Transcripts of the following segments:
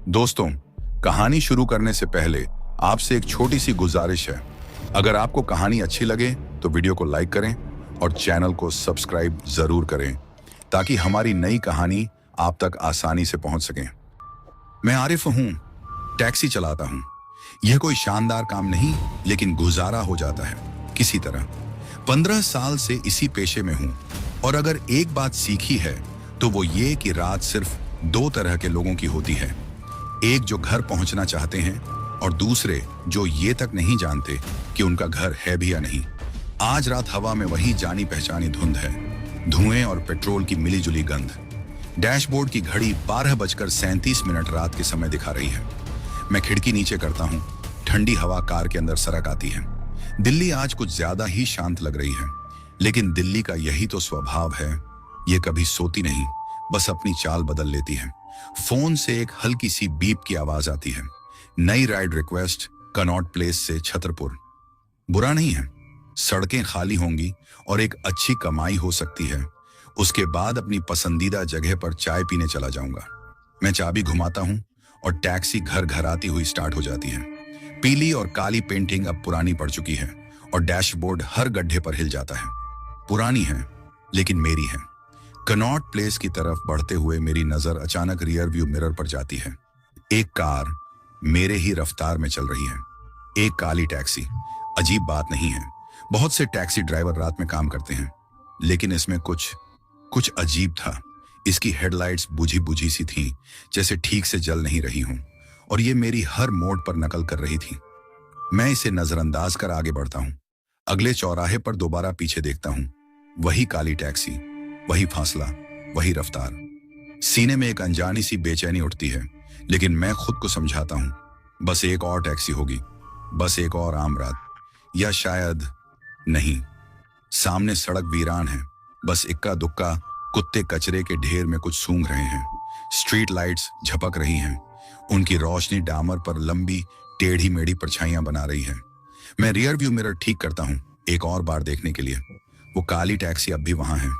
दोस्तों, कहानी शुरू करने से पहले आपसे एक छोटी सी गुजारिश है। अगर आपको कहानी अच्छी लगे तो वीडियो को लाइक करें और चैनल को सब्सक्राइब जरूर करें ताकि हमारी नई कहानी आप तक आसानी से पहुंच सके। मैं आरिफ हूं, टैक्सी चलाता हूं। यह कोई शानदार काम नहीं, लेकिन गुजारा हो जाता है किसी तरह। 15 साल से इसी पेशे में हूं और अगर एक बात सीखी है तो वो ये कि रात सिर्फ दो तरह के लोगों की होती है। एक जो घर पहुंचना चाहते हैं और दूसरे जो ये तक नहीं जानते कि उनका घर है भी या नहीं। आज रात हवा में वही जानी पहचानी धुंध है, धुएं और पेट्रोल की मिलीजुली गंध। डैशबोर्ड की घड़ी 12:37 रात के समय दिखा रही है। मैं खिड़की नीचे करता हूं, ठंडी हवा कार के अंदर सरक आती है। दिल्ली आज कुछ ज्यादा ही शांत लग रही है, लेकिन दिल्ली का यही तो स्वभाव है। ये कभी सोती नहीं, बस अपनी चाल बदल लेती है। फोन से एक हल्की सी बीप की आवाज आती है। नई राइड रिक्वेस्ट, कनॉट प्लेस से छतरपुर। बुरा नहीं है, सड़कें खाली होंगी और एक अच्छी कमाई हो सकती है। उसके बाद अपनी पसंदीदा जगह पर चाय पीने चला जाऊंगा। मैं चाबी घुमाता हूं और टैक्सी घर घर आती हुई स्टार्ट हो जाती है। पीली और काली पेंटिंग अब पुरानी पड़ चुकी है और डैशबोर्ड हर गड्ढे पर हिल जाता है। पुरानी है लेकिन मेरी है। कनॉट प्लेस की तरफ बढ़ते हुए मेरी नजर अचानक रियर व्यू मिरर पर जाती है। एक कार मेरे ही रफ्तार में चल रही है, एक काली टैक्सी। अजीब बात नहीं है, बहुत से टैक्सी ड्राइवर रात में काम करते हैं, लेकिन इसमें कुछ अजीब था। इसकी हेडलाइट्स बुझी बुझी सी थीं, जैसे ठीक से जल नहीं रही हूं, और ये मेरी हर मोड़ पर नकल कर रही थी। मैं इसे नजरअंदाज कर आगे बढ़ता हूं। अगले चौराहे पर दोबारा पीछे देखता हूं। वही काली टैक्सी, वही फासला, वही रफ्तार। सीने में एक अनजानी सी बेचैनी उठती है, लेकिन मैं खुद को समझाता हूं, बस एक और टैक्सी होगी, बस एक और आम रात, या शायद नहीं। सामने सड़क वीरान है, बस इक्का दुक्का कुत्ते कचरे के ढेर में कुछ सूंघ रहे हैं। स्ट्रीट लाइट्स झपक रही हैं, उनकी रोशनी डामर पर लंबी टेढ़ी मेढ़ी परछाइयां बना रही है। मैं रियर व्यू मिरर ठीक करता हूं एक और बार देखने के लिए। वो काली टैक्सी अब भी वहां है,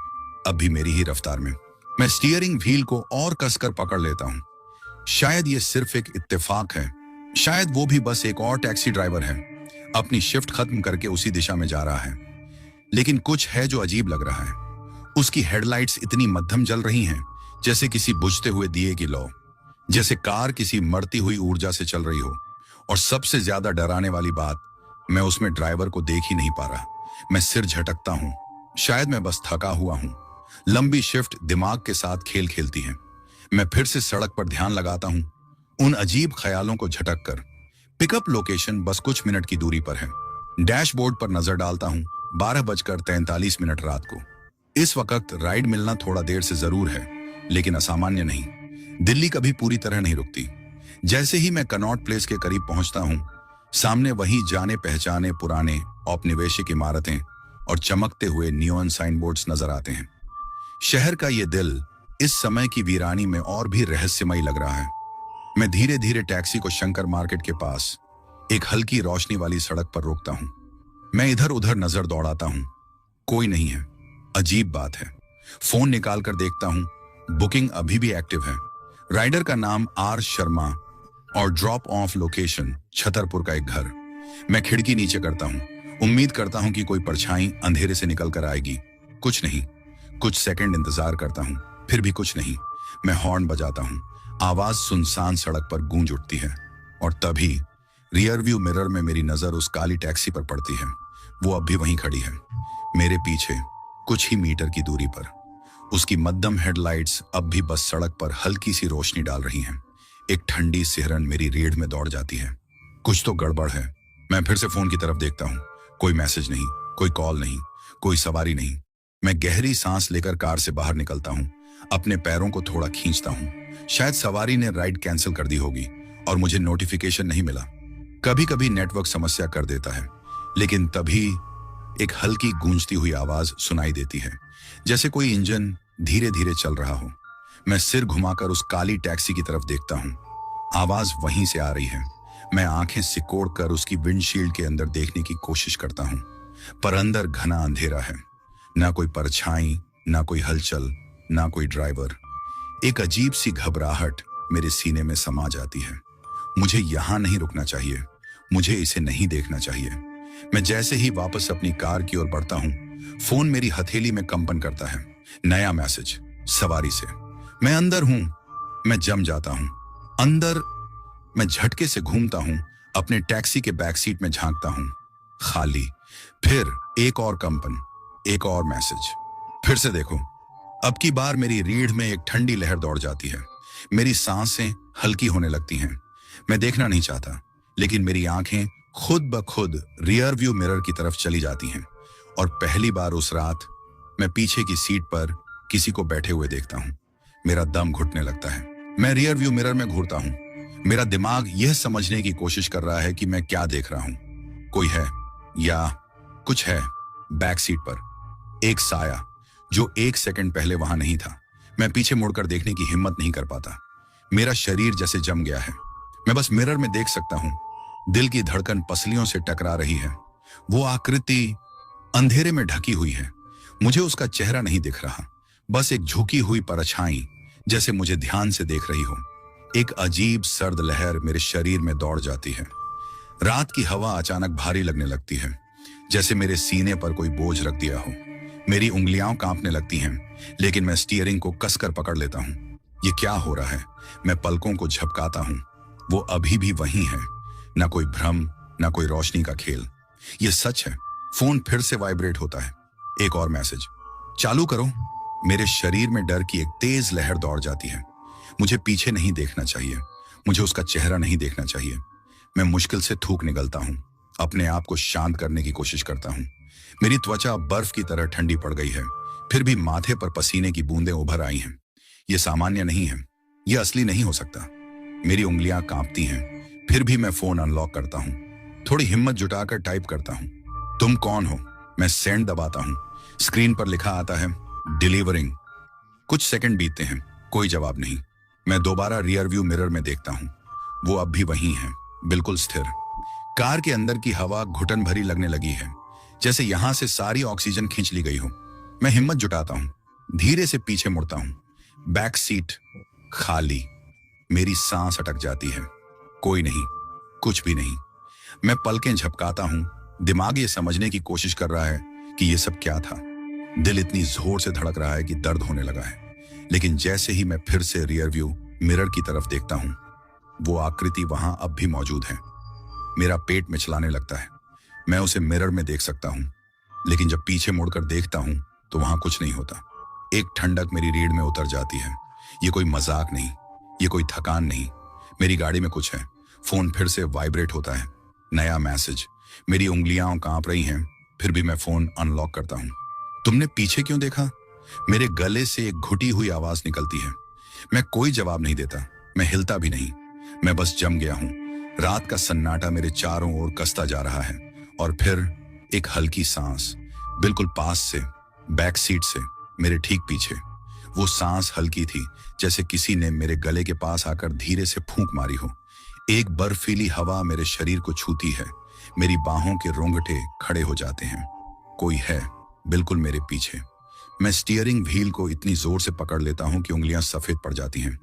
अब भी मेरी ही रफ्तार में। मैं स्टीयरिंग व्हील को और कसकर पकड़ लेता हूं। शायद ये सिर्फ एक इत्तेफाक है, शायद वो भी बस एक और टैक्सी ड्राइवर है, अपनी शिफ्ट खत्म करके उसी दिशा में जा रहा है। लेकिन कुछ है जो अजीब लग रहा है। उसकी हेडलाइट्स इतनी मध्यम जल रही हैं, जैसे किसी बुझते हुए दिए की लौ, जैसे कार किसी मरती हुई ऊर्जा से चल रही हो। और सबसे ज्यादा डराने वाली बात, मैं उसमें ड्राइवर को देख ही नहीं पा रहा। मैं सिर झटकता हूं, शायद मैं बस थका हुआ हूं। लंबी शिफ्ट दिमाग के साथ खेल खेलती है। मैं फिर से सड़क पर ध्यान लगाता हूं, उन अजीब ख्यालों को झटक कर। पिकअप लोकेशन बस कुछ मिनट की दूरी पर है। डैशबोर्ड पर नजर डालता हूं, 12:43 रात को। इस वक्त राइड मिलना थोड़ा देर से जरूर है, लेकिन असामान्य नहीं। दिल्ली कभी पूरी तरह नहीं रुकती। जैसे ही मैं कनॉट प्लेस के करीब पहुंचता हूं, सामने वही जाने पहचाने पुराने औपनिवेशिक इमारतें और चमकते हुए नियॉन साइन बोर्ड्स नजर आते हैं। शहर का ये दिल इस समय की वीरानी में और भी रहस्यमयी लग रहा है। मैं धीरे धीरे टैक्सी को शंकर मार्केट के पास एक हल्की रोशनी वाली सड़क पर रोकता हूं। मैं इधर उधर नजर दौड़ाता हूं, कोई नहीं है। अजीब बात है। फोन निकाल कर देखता हूं, बुकिंग अभी भी एक्टिव है। राइडर का नाम आर शर्मा और ड्रॉप ऑफ लोकेशन छतरपुर का एक घर। मैं खिड़की नीचे करता हूं, उम्मीद करता हूं कि कोई परछाई अंधेरे से निकल कर आएगी। कुछ नहीं। कुछ सेकंड इंतजार करता हूं, फिर भी कुछ नहीं। मैं हॉर्न बजाता हूं, आवाज सुनसान सड़क पर गूंज उठती है, और तभी रियर व्यू मिरर में मेरी नजर उस काली टैक्सी पर पड़ती है। वो अब भी वहीं खड़ी है, मेरे पीछे कुछ ही मीटर की दूरी पर। उसकी मध्यम हेडलाइट्स अब भी बस सड़क पर हल्की सी रोशनी डाल रही हैं। एक ठंडी सिहरन मेरी रीढ़ में दौड़ जाती है। कुछ तो गड़बड़ है। मैं फिर से फोन की तरफ देखता हूं, कोई मैसेज नहीं, कोई कॉल नहीं, कोई सवारी नहीं। मैं गहरी सांस लेकर कार से बाहर निकलता हूं, अपने पैरों को थोड़ा खींचता हूं। शायद सवारी ने राइड कैंसिल कर दी होगी और मुझे नोटिफिकेशन नहीं मिला। कभी कभी नेटवर्क समस्या कर देता है, लेकिन तभी एक हल्की गूंजती हुई आवाज सुनाई देती है, जैसे कोई इंजन धीरे धीरे चल रहा हो। मैं सिर घुमाकर उस काली टैक्सी की तरफ देखता हूं। आवाज वहीं से आ रही है। मैं आंखें सिकोड़ कर उसकी विंडशील्ड के अंदर देखने की कोशिश करता हूं, पर अंदर घना अंधेरा है। ना कोई परछाई, ना कोई हलचल, ना कोई ड्राइवर। एक अजीब सी घबराहट मेरे सीने में समा जाती है। मुझे यहां नहीं रुकना चाहिए, मुझे इसे नहीं देखना चाहिए। मैं जैसे ही वापस अपनी कार की ओर बढ़ता हूं, फोन मेरी हथेली में कंपन करता है। नया मैसेज सवारी से। मैं अंदर हूं। मैं जम जाता हूं अंदर। मैं झटके से घूमता हूं, अपने टैक्सी के बैक सीट में झांकता हूं। खाली। फिर एक और कंपन, एक और मैसेज। फिर से देखो। अब की बार मेरी रीढ़ में एक ठंडी लहर दौड़ जाती है। मेरी सांसें हल्की होने लगती हैं। मैं देखना नहीं चाहता, लेकिन मेरी आंखें खुद ब खुद रियर व्यू मिरर की तरफ चली जाती हैं। और पहली बार उस रात मैं पीछे की सीट पर किसी को बैठे हुए देखता हूं। मेरा दम घुटने लगता है। मैं रियर व्यू मिरर में घूरता हूं। मेरा दिमाग यह समझने की कोशिश कर रहा है कि मैं क्या देख रहा हूं। कोई है या कुछ है। बैक सीट पर एक साया जो एक सेकंड पहले वहां नहीं था। मैं पीछे मुड़कर देखने की हिम्मत नहीं कर पाता। मेरा शरीर जैसे जम गया है। मैं बस मिरर में देख सकता हूं। दिल की धड़कन पसलियों से टकरा रही है। वो आकृति अंधेरे में ढकी हुई है। मुझे उसका चेहरा नहीं दिख रहा, बस एक झुकी हुई परछाई जैसे मुझे ध्यान से देख रही हो। एक अजीब सर्द लहर मेरे शरीर में दौड़ जाती है। रात की हवा अचानक भारी लगने लगती है, जैसे मेरे सीने पर कोई बोझ रख दिया हो। मेरी उंगलियां कांपने लगती हैं, लेकिन मैं स्टीयरिंग को कसकर पकड़ लेता हूं। ये क्या हो रहा है? मैं पलकों को झपकाता हूं। वो अभी भी वही है। ना कोई भ्रम, ना कोई रोशनी का खेल। ये सच है। फोन फिर से वाइब्रेट होता है। एक और मैसेज। चालू करो। मेरे शरीर में डर की एक तेज लहर दौड़ जाती है। मुझे पीछे नहीं देखना चाहिए, मुझे उसका चेहरा नहीं देखना चाहिए। मैं मुश्किल से थूक निगलता हूं, अपने आप को शांत करने की कोशिश करता हूं। मेरी त्वचा बर्फ की तरह ठंडी पड़ गई है, फिर भी माथे पर पसीने की बूंदें उभर आई हैं। यह सामान्य नहीं है, यह असली नहीं हो सकता। मेरी उंगलियां कांपती हैं, फिर भी मैं फोन अनलॉक करता हूं। थोड़ी हिम्मत जुटाकर टाइप करता हूं। तुम कौन हो? मैं सेंड दबाता हूं। स्क्रीन पर लिखा आता है डिलीवरिंग। कुछ सेकंड बीतते हैं, कोई जवाब नहीं। मैं दोबारा रियर व्यू मिरर में देखता हूं। वो अब भी वही है, बिल्कुल स्थिर। कार के अंदर की हवा घुटन भरी लगने लगी है, जैसे यहां से सारी ऑक्सीजन खींच ली गई हो। मैं हिम्मत जुटाता हूं, धीरे से पीछे मुड़ता हूं। बैक सीट खाली। मेरी सांस अटक जाती है। कोई नहीं, कुछ भी नहीं। मैं पलकें झपकाता हूं। दिमाग ये समझने की कोशिश कर रहा है कि ये सब क्या था। दिल इतनी जोर से धड़क रहा है कि दर्द होने लगा है। लेकिन जैसे ही मैं फिर से रियर व्यू मिरर की तरफ देखता हूं, वो आकृति वहां अब भी मौजूद है। मेरा पेट मिचलाने लगता है। मैं उसे मिरर में देख सकता हूं, लेकिन जब पीछे मुड़कर देखता हूं तो वहां कुछ नहीं होता। एक ठंडक मेरी रीढ़ में उतर जाती है। ये कोई मजाक नहीं, ये कोई थकान नहीं। मेरी गाड़ी में कुछ है। फोन फिर से वाइब्रेट होता है। नया मैसेज। मेरी उंगलियां कांप रही हैं, फिर भी मैं फोन अनलॉक करता हूं। तुमने पीछे क्यों देखा? मेरे गले से एक घुटी हुई आवाज निकलती है। मैं कोई जवाब नहीं देता, मैं हिलता भी नहीं। मैं बस जम गया हूं। रात का सन्नाटा मेरे चारों ओर कसता जा रहा है। और फिर एक हल्की सांस, बिल्कुल पास से, बैक सीट से, मेरे ठीक पीछे। वो सांस हल्की थी, जैसे किसी ने मेरे गले के पास आकर धीरे से फूंक मारी हो। एक बर्फीली हवा मेरे शरीर को छूती है। मेरी बाहों के रोंगटे खड़े हो जाते हैं। कोई है बिल्कुल मेरे पीछे। मैं स्टीयरिंग व्हील को इतनी जोर से पकड़ लेता हूं कि उंगलियां सफेद पड़ जाती हैं।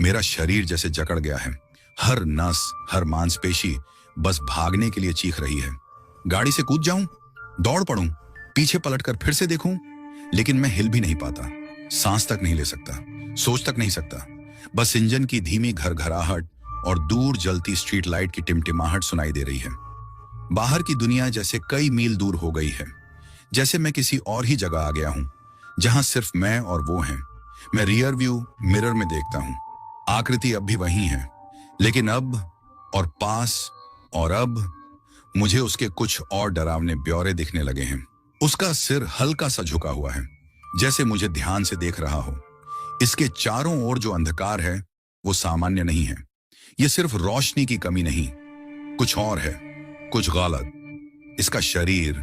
मेरा शरीर जैसे जकड़ गया है। हर नस, हर मांसपेशी बस भागने के लिए चीख रही है। गाड़ी से कूद जाऊं, दौड़ पड़ूं, पीछे पलटकर फिर से देखूं, लेकिन मैं हिल भी नहीं पाता। सांस तक नहीं ले सकता, सोच तक नहीं सकता। बस इंजन की धीमी घरघराहट और दूर जलती स्ट्रीट लाइट की टिमटिमाहट सुनाई दे रही है। बाहर की दुनिया जैसे कई मील दूर हो गई है, जैसे मैं किसी और ही जगह आ गया हूं, जहां सिर्फ मैं और वो हैं। मैं रियर व्यू मिरर में देखता हूं। आकृति अब भी वही है, लेकिन अब और पास और अब मुझे उसके कुछ और डरावने ब्यौरे दिखने लगे हैं। उसका सिर हल्का सा झुका हुआ है, जैसे मुझे ध्यान से देख रहा हो। इसके चारों ओर जो अंधकार है वो सामान्य नहीं है। यह सिर्फ रोशनी की कमी नहीं, कुछ और है, कुछ गलत। इसका शरीर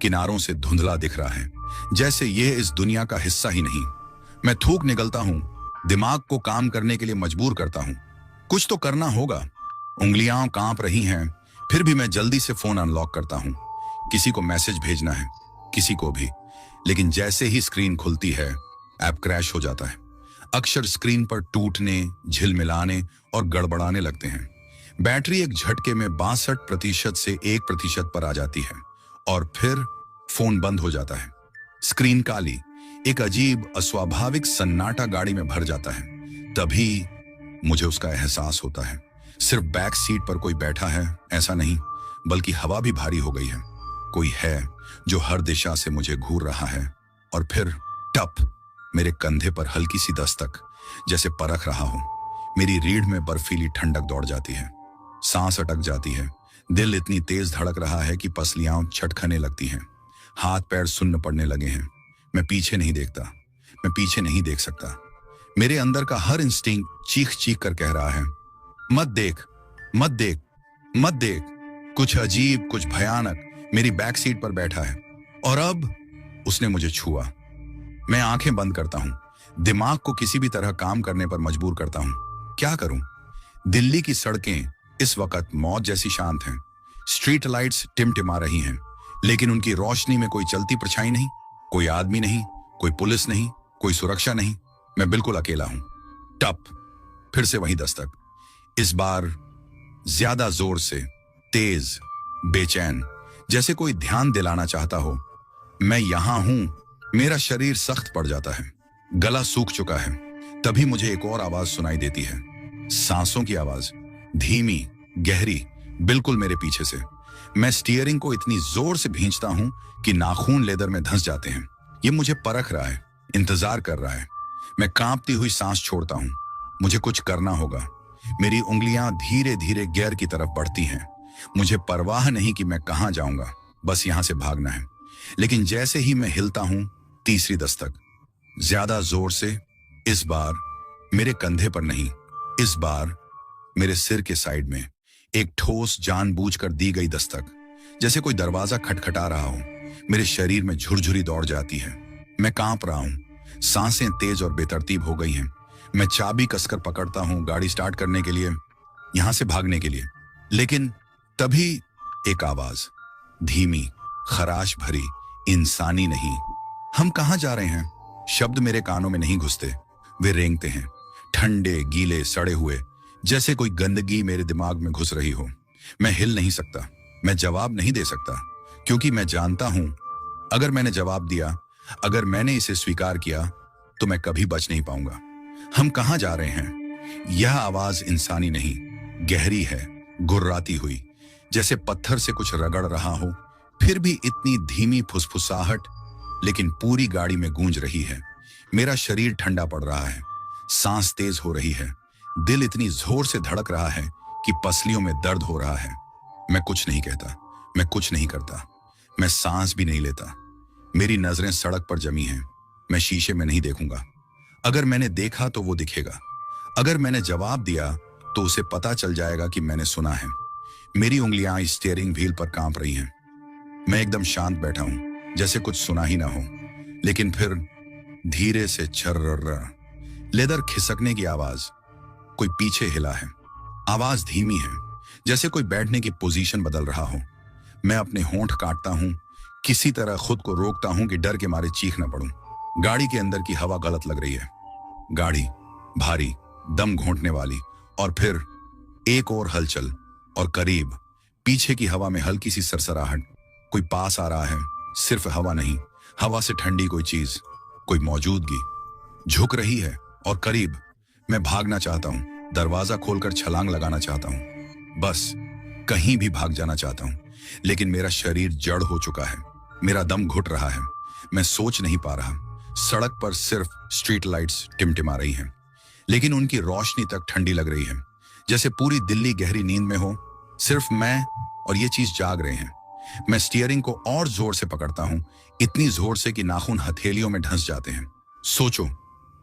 किनारों से धुंधला दिख रहा है, जैसे यह इस दुनिया का हिस्सा ही नहीं। मैं थूक निगलता हूं, दिमाग को काम करने के लिए मजबूर करता हूं। कुछ तो करना होगा। उंगलियां कांप रही हैं, फिर भी मैं जल्दी से फोन अनलॉक करता हूं। किसी को मैसेज भेजना है, किसी को भी। लेकिन जैसे ही स्क्रीन खुलती है, ऐप क्रैश हो जाता है। अक्षर स्क्रीन पर टूटने, झिलमिलाने और गड़बड़ाने लगते हैं। बैटरी एक झटके में 62% से 1% पर आ जाती है और फिर फोन बंद हो जाता है। स्क्रीन काली, एक अजीब अस्वाभाविक सन्नाटा गाड़ी में भर जाता है। तभी मुझे उसका एहसास होता है। सिर्फ बैक सीट पर कोई बैठा है ऐसा नहीं, बल्कि हवा भी भारी हो गई है। कोई है जो हर दिशा से मुझे घूर रहा है। और फिर टप, मेरे कंधे पर हल्की सी दस्तक, जैसे परख रहा हो। मेरी रीढ़ में बर्फीली ठंडक दौड़ जाती है, सांस अटक जाती है। दिल इतनी तेज धड़क रहा है कि पसलियां छटखने लगती हैं। हाथ पैर सुन्न पड़ने लगे हैं। मैं पीछे नहीं देखता, मैं पीछे नहीं देख सकता। मेरे अंदर का हर इंस्टिंक्ट चीख चीख कर कह रहा है, मत देख, मत देख, मत देख। कुछ अजीब, कुछ भयानक मेरी बैक सीट पर बैठा है और अब उसने मुझे छुआ। मैं आंखें बंद करता हूं, दिमाग को किसी भी तरह काम करने पर मजबूर करता हूं। क्या करूं? दिल्ली की सड़कें इस वक्त मौत जैसी शांत हैं। स्ट्रीट लाइट्स टिमटिमा रही हैं, लेकिन उनकी रोशनी में कोई चलती परछाई नहीं, कोई आदमी नहीं, कोई पुलिस नहीं, कोई सुरक्षा नहीं। मैं बिल्कुल अकेला हूं। टप, फिर से वही दस्तक। इस बार ज्यादा जोर से, तेज, बेचैन, जैसे कोई ध्यान दिलाना चाहता हो। मैं यहां हूं। मेरा शरीर सख्त पड़ जाता है, गला सूख चुका है। तभी मुझे एक और आवाज सुनाई देती है, सांसों की आवाज, धीमी, गहरी, बिल्कुल मेरे पीछे से। मैं स्टीयरिंग को इतनी जोर से भींचता हूं कि नाखून लेदर में धंस जाते हैं। ये मुझे परख रहा है, इंतजार कर रहा है। मैं कांपती हुई सांस छोड़ता हूं। मुझे कुछ करना होगा। मेरी उंगलियां धीरे धीरे गियर की तरफ बढ़ती हैं। मुझे परवाह नहीं कि मैं कहां जाऊंगा, बस यहां से भागना है। लेकिन जैसे ही मैं हिलता हूं, तीसरी दस्तक, ज्यादा जोर से। इस बार मेरे कंधे पर नहीं, इस बार मेरे सिर के साइड में। एक ठोस, जानबूझकर दी गई दस्तक, जैसे कोई दरवाजा खटखटा रहा हो। मेरे शरीर में झुरझुरी दौड़ जाती है। मैं कांप रहा हूं, सांसें तेज और बेतरतीब हो गई हैं। मैं चाबी कसकर पकड़ता हूं गाड़ी स्टार्ट करने के लिए, यहां से भागने के लिए। लेकिन तभी एक आवाज, धीमी, खराश भरी, इंसानी नहीं। हम कहां जा रहे हैं? शब्द मेरे कानों में नहीं घुसते, वे रेंगते हैं, ठंडे, गीले, सड़े हुए, जैसे कोई गंदगी मेरे दिमाग में घुस रही हो। मैं हिल नहीं सकता, मैं जवाब नहीं दे सकता, क्योंकि मैं जानता हूं अगर मैंने जवाब दिया, अगर मैंने इसे स्वीकार किया, तो मैं कभी बच नहीं पाऊंगा। हम कहां जा रहे हैं? यह आवाज इंसानी नहीं, गहरी है, गुर्राती हुई, जैसे पत्थर से कुछ रगड़ रहा हो। फिर भी इतनी धीमी फुसफुसाहट, लेकिन पूरी गाड़ी में गूंज रही है। मेरा शरीर ठंडा पड़ रहा है, सांस तेज हो रही है, दिल इतनी जोर से धड़क रहा है कि पसलियों में दर्द हो रहा है। मैं कुछ नहीं कहता, मैं कुछ नहीं करता, मैं सांस भी नहीं लेता। मेरी नजरें सड़क पर जमी हैं। मैं शीशे में नहीं देखूंगा। अगर मैंने देखा तो वो दिखेगा, अगर मैंने जवाब दिया तो उसे पता चल जाएगा कि मैंने सुना है। मेरी उंगलियां स्टीयरिंग व्हील पर कांप रही हैं। मैं एकदम शांत बैठा हूं, जैसे कुछ सुना ही ना हो। लेकिन फिर धीरे से छर्र, लेदर खिसकने की आवाज। कोई पीछे हिला है। आवाज धीमी है, जैसे कोई बैठने की पोजीशन बदल रहा हो। मैं अपने होंठ काटता हूं, किसी तरह खुद को रोकता हूं कि डर के मारे चीख न पड़ूं। गाड़ी के अंदर की हवा गलत लग रही है। गाड़ी भारी, दम घोंटने वाली, और फिर एक और हलचल, और करीब पीछे की हवा में हल्की सी सरसराहट। कोई पास आ रहा है, सिर्फ हवा नहीं, हवा से ठंडी कोई चीज, कोई मौजूदगी झुक रही है और करीब। मैं भागना चाहता हूं, दरवाजा खोलकर छलांग लगाना चाहता हूं, बस कहीं भी भाग जाना चाहता हूं। लेकिन मेरा शरीर जड़ हो चुका है, मेरा दम घुट रहा है, मैं सोच नहीं पा रहा। सड़क पर सिर्फ स्ट्रीट लाइट्स टिमटिमा रही हैं, लेकिन उनकी रोशनी तक ठंडी लग रही है, जैसे पूरी दिल्ली गहरी नींद में हो। सिर्फ मैं और ये चीज जाग रहे हैं। मैं स्टीयरिंग को और जोर से पकड़ता हूं, इतनी जोर से कि नाखून हथेलियों में ढंस जाते हैं। सोचो,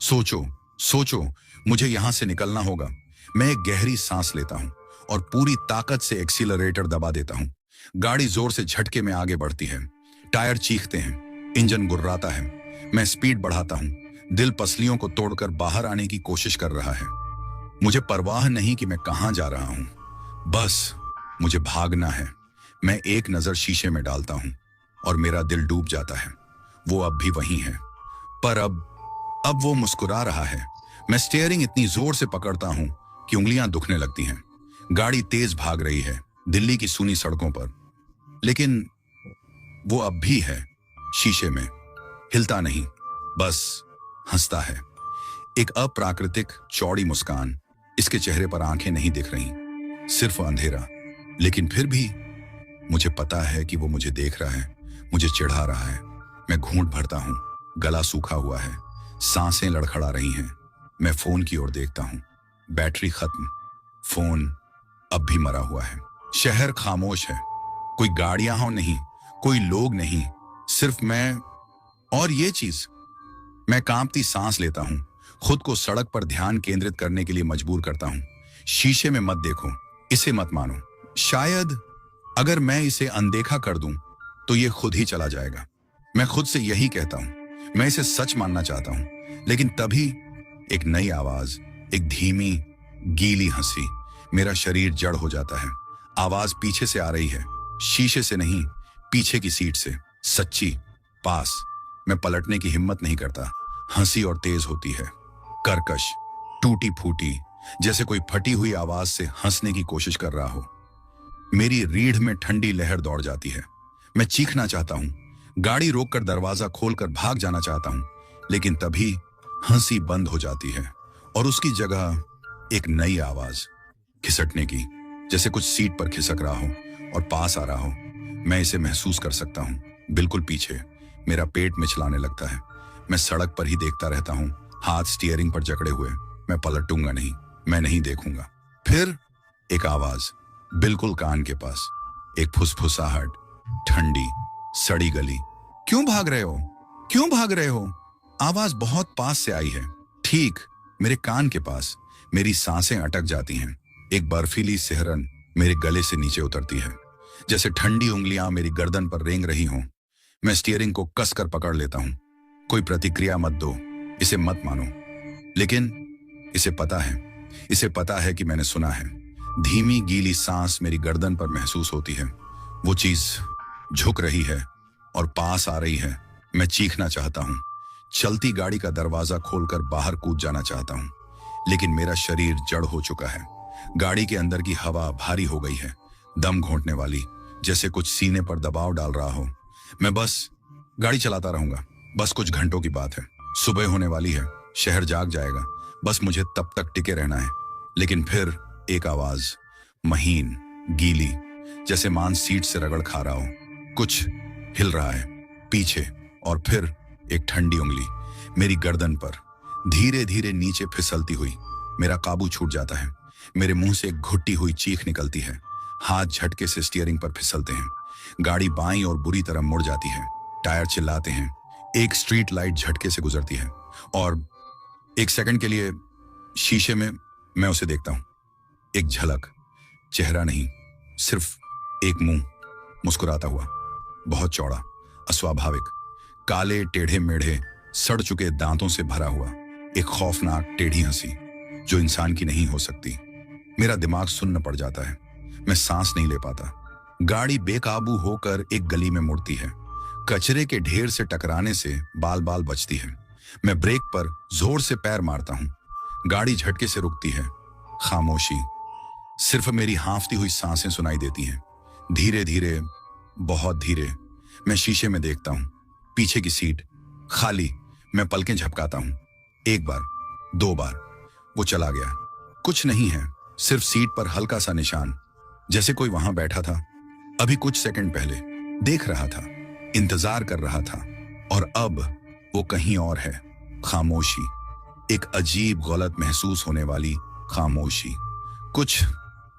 सोचो, सोचो, मुझे यहां से निकलना होगा। मैं एक गहरी सांस लेता हूं और पूरी ताकत से एक्सीलरेटर दबा देता हूं। गाड़ी जोर से झटके में आगे बढ़ती है, टायर चीखते हैं, इंजन गुर्राता है। मैं स्पीड बढ़ाता हूं, दिल पसलियों को तोड़कर बाहर आने की कोशिश कर रहा है। मुझे परवाह नहीं कि मैं कहां जा रहा हूं, बस मुझे भागना है। मैं एक नजर शीशे में डालता हूं और मेरा दिल डूब जाता है। वो अब भी वहीं है, पर अब वो मुस्कुरा रहा है। मैं स्टीयरिंग इतनी जोर से पकड़ता हूं कि उंगलियां दुखने लगती हैं। गाड़ी तेज भाग रही है दिल्ली की सूनी सड़कों पर, लेकिन वो अब भी है शीशे में, हिलता नहीं, बस हंसता है। एक अप्राकृतिक चौड़ी मुस्कान। इसके चेहरे पर आंखें नहीं दिख रही, सिर्फ अंधेरा। लेकिन फिर भी मुझे पता है कि वो मुझे देख रहा है, मुझे चिढ़ा रहा है। मैं घूंट भरता हूं, गला सूखा हुआ है, सांसें लड़खड़ा रही हैं। मैं फोन की ओर देखता हूं, बैटरी खत्म, फोन अब भी मरा हुआ है। शहर खामोश है, कोई गाड़ियां हो नहीं, कोई लोग नहीं, सिर्फ मैं और ये चीज। मैं कांपती सांस लेता हूं, खुद को सड़क पर ध्यान केंद्रित करने के लिए मजबूर करता हूं। शीशे में मत देखो, इसे मत मानो। शायद अगर मैं इसे अनदेखा कर दूं तो ये खुद ही चला जाएगा। मैं खुद से यही कहता हूं, मैं इसे सच मानना चाहता हूं। लेकिन तभी एक नई आवाज, एक धीमी गीली हंसी। मेरा शरीर जड़ हो जाता है। आवाज पीछे से आ रही है, शीशे से नहीं, पीछे की सीट से, सच्ची, पास। मैं पलटने की हिम्मत नहीं करता। हंसी और तेज होती है, कर्कश, टूटी फूटी, जैसे कोई फटी हुई आवाज से हंसने की कोशिश कर रहा हो। मेरी रीढ़ में ठंडी लहर दौड़ जाती है। मैं चीखना चाहता हूं, गाड़ी रोककर दरवाजा खोलकर भाग जाना चाहता हूं, लेकिन तभी हंसी बंद हो जाती है और उसकी जगह एक नई आवाज, खिसकने की, जैसे कुछ सीट पर खिसक रहा हो और पास आ रहा हो। मैं इसे महसूस कर सकता हूं, बिल्कुल पीछे। मेरा पेट मिचलाने लगता है। मैं सड़क पर ही देखता रहता हूं, हाथ स्टीयरिंग पर जकड़े हुए। मैं पलटूंगा नहीं, मैं नहीं देखूंगा। फिर एक आवाज, बिल्कुल कान के पास, एक फुसफुसाहट, ठंडी सड़ी गली। क्यों भाग रहे हो, क्यों भाग रहे हो? आवाज बहुत पास से आई है, ठीक मेरे कान के पास। मेरी सांसें अटक जाती हैं। एक बर्फीली सिहरन मेरे गले से नीचे उतरती है, जैसे ठंडी उंगलियां मेरी गर्दन पर रेंग रही हों। मैं स्टीयरिंग को कसकर पकड़ लेता हूं। कोई प्रतिक्रिया मत दो, इसे मत मानो। लेकिन इसे पता है कि मैंने सुना है। धीमी गीली सांस मेरी गर्दन पर महसूस होती है। वो चीज झुक रही है और पास आ रही है। मैं चीखना चाहता हूं, चलती गाड़ी का दरवाजा खोलकर बाहर कूद जाना चाहता हूं, लेकिन मेरा शरीर जड़ हो चुका है। गाड़ी के अंदर की हवा भारी हो गई है, दम घोंटने वाली, जैसे कुछ सीने पर दबाव डाल रहा हो। मैं बस गाड़ी चलाता रहूंगा, बस कुछ घंटों की बात है। सुबह होने वाली है, शहर जाग जाएगा, बस मुझे तब तक टिके रहना है। लेकिन फिर एक आवाज, महीन, गीली, जैसे मांस सीट से रगड़ खा रहा हो। कुछ हिल रहा है पीछे, और फिर एक ठंडी उंगली मेरी गर्दन पर धीरे धीरे नीचे फिसलती हुई। मेरा काबू छूट जाता है। मेरे मुंह से एक घुट्टी हुई चीख निकलती है। हाथ झटके से स्टीयरिंग पर फिसलते हैं। गाड़ी बाईं और बुरी तरह मुड़ जाती है। टायर चिल्लाते हैं। एक स्ट्रीट लाइट झटके से गुजरती है और एक सेकंड के लिए शीशे में मैं उसे देखता हूं। एक झलक, चेहरा नहीं, सिर्फ एक मुंह, मुस्कुराता हुआ, बहुत चौड़ा, अस्वाभाविक, काले टेढ़े मेढ़े सड़ चुके दांतों से भरा हुआ। एक खौफनाक टेढ़ी हंसी जो इंसान की नहीं हो सकती। मेरा दिमाग सुन्न पड़ जाता है। मैं सांस नहीं ले पाता। गाड़ी बेकाबू होकर एक गली में मुड़ती है। कचरे के ढेर से टकराने से बाल बाल बचती है। मैं ब्रेक पर जोर से पैर मारता हूं। गाड़ी झटके से रुकती है। खामोशी, सिर्फ मेरी हांफती हुई सांसें सुनाई देती हैं। धीरे धीरे, बहुत धीरे, मैं शीशे में देखता हूं। पीछे की सीट खाली। मैं पलकें झपकाता हूं। एक बार, दो बार, वो चला गया। कुछ नहीं है, सिर्फ सीट पर हल्का सा निशान, जैसे कोई वहां बैठा था अभी कुछ सेकंड पहले, देख रहा था, इंतजार कर रहा था, और अब वो कहीं और है। खामोशी, एक अजीब गलत महसूस होने वाली खामोशी। कुछ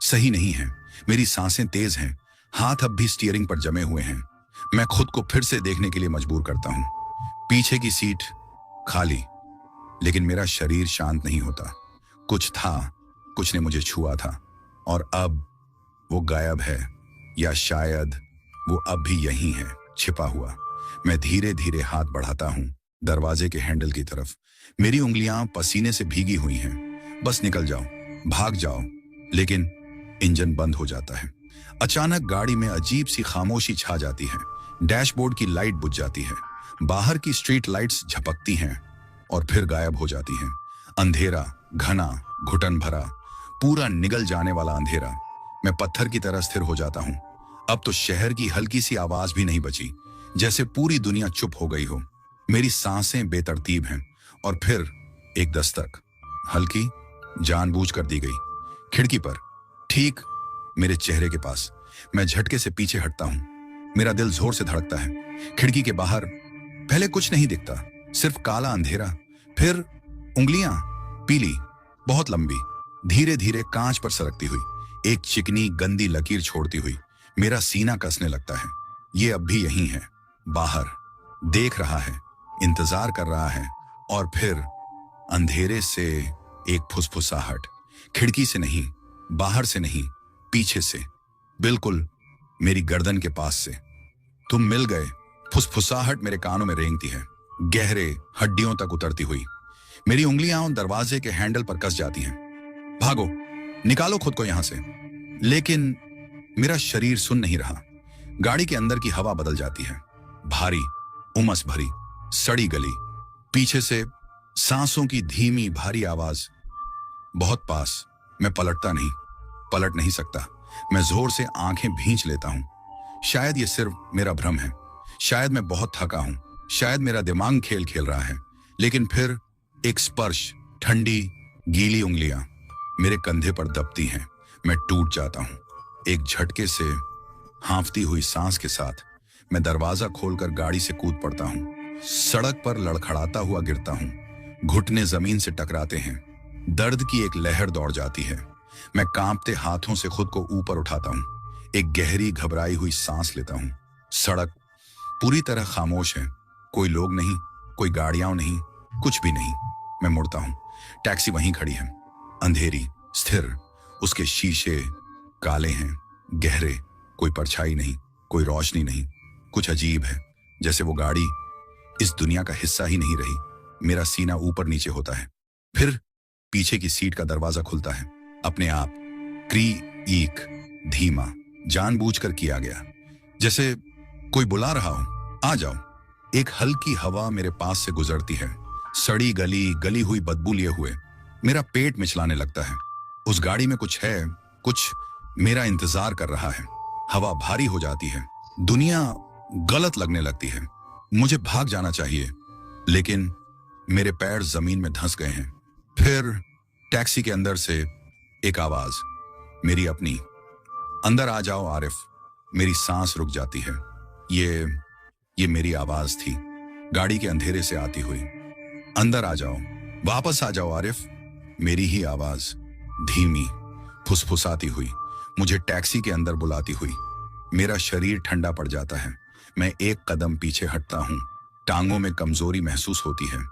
सही नहीं है। मेरी सांसें तेज हैं, हाथ अब भी स्टीयरिंग पर जमे हुए हैं। मैं खुद को फिर से देखने के लिए मजबूर करता हूं। पीछे की सीट खाली, लेकिन मेरा शरीर शांत नहीं होता। कुछ था, कुछ ने मुझे छुआ था, और अब वो गायब है, या शायद वो अब भी यहीं है, छिपा हुआ। मैं धीरे धीरे हाथ बढ़ाता हूं दरवाजे के हैंडल की तरफ। मेरी उंगलियां पसीने से भीगी हुई हैं। बस निकल जाओ, भाग जाओ, लेकिन इंजन बंद हो जाता है। अचानक गाड़ी में अजीब सी खामोशी छा जाती है। डैशबोर्ड की लाइट बुझ जाती है। बाहर की स्ट्रीट लाइट्स झपकती हैं और फिर गायब हो जाती हैं। अंधेरा, घना, घुटन भरा, पूरा निगल जाने वाला अंधेरा। मैं पत्थर की तरह स्थिर हो जाता हूं। अब तो शहर की हल्की सी आवाज भी नहीं बची, जैसे पूरी दुनिया चुप हो गई हो। मेरी सांसें बेतरतीब हैं और फिर एक दस्तक, हल्की, जानबूझकर दी गई, खिड़की पर, ठीक मेरे चेहरे के पास। मैं झटके से पीछे हटता हूं। मेरा दिल जोर से धड़कता है। खिड़की के बाहर पहले कुछ नहीं दिखता, सिर्फ काला अंधेरा। फिर उंगलियां, पीली, बहुत लंबी, धीरे धीरे कांच पर सरकती हुई, एक चिकनी गंदी लकीर छोड़ती हुई। मेरा सीना कसने लगता है। ये अब भी यहीं है, बाहर, देख रहा है, इंतजार कर रहा है। और फिर अंधेरे से एक फुसफुसाहट, खिड़की से नहीं, बाहर से नहीं, पीछे से, बिल्कुल मेरी गर्दन के पास से। तुम मिल गए। फुसफुसाहट मेरे कानों में रेंगती है, गहरे हड्डियों तक उतरती हुई। मेरी उंगलियां उन दरवाजे के हैंडल पर कस जाती हैं। भागो, निकालो खुद को यहां से। लेकिन मेरा शरीर सुन नहीं रहा। गाड़ी के अंदर की हवा बदल जाती है, भारी, उमस भरी, सड़ी गली। पीछे से सांसों की धीमी भारी आवाज, बहुत पास। मैं पलट नहीं सकता। मैं जोर से आंखें भींच लेता हूं। शायद ये सिर्फ मेरा भ्रम है, शायद मैं बहुत थका हूं, शायद मेरा दिमाग खेल खेल रहा है। लेकिन फिर एक स्पर्श, ठंडी गीली उंगलियां मेरे कंधे पर दबती हैं। मैं टूट जाता हूं। एक झटके से, हांफती हुई सांस के साथ मैं दरवाजा खोलकर गाड़ी से कूद पड़ता हूं। सड़क पर लड़खड़ाता हुआ गिरता हूं। घुटने जमीन से टकराते हैं। दर्द की एक लहर दौड़ जाती है। मैं कांपते हाथों से खुद को ऊपर उठाता हूं। एक गहरी घबराई हुई सांस लेता हूं। सड़क पूरी तरह खामोश है। कोई लोग नहीं, कोई गाड़ियां नहीं, कुछ भी नहीं। मैं मुड़ता हूं। टैक्सी वहीं खड़ी है, अंधेरी, स्थिर। उसके शीशे काले हैं, गहरे। कोई परछाई नहीं, कोई रोशनी नहीं। कुछ अजीब है, जैसे वो गाड़ी इस दुनिया का हिस्सा ही नहीं रही। मेरा सीना ऊपर नीचे होता है। फिर पीछे की सीट का दरवाजा खुलता है, अपने आप, क्रीक, धीमा, जानबूझकर किया गया, जैसे कोई बुला रहा हो, आ जाओ। एक हल्की हवा मेरे पास से गुजरती है, सड़ी गली हुई बदबू लिए हुए। मेरा पेट मिचलाने लगता है। उस गाड़ी में कुछ है, कुछ मेरा इंतजार कर रहा है। हवा भारी हो जाती है, दुनिया गलत लगने लगती है। मुझे भाग जाना चाहिए, लेकिन मेरे पैर जमीन में धंस गए हैं। फिर टैक्सी के अंदर से एक आवाज, मेरी अपनी, अंदर आ जाओ आरिफ। मेरी सांस रुक जाती है। ये मेरी आवाज थी, गाड़ी के अंधेरे से आती हुई। अंदर आ जाओ, वापस आ जाओ आरिफ। मेरी ही आवाज, धीमी, फुसफुसाती हुई, मुझे टैक्सी के अंदर बुलाती हुई। मेरा शरीर ठंडा पड़ जाता है। मैं एक कदम पीछे हटता हूं। टांगों में कमजोरी महसूस होती है।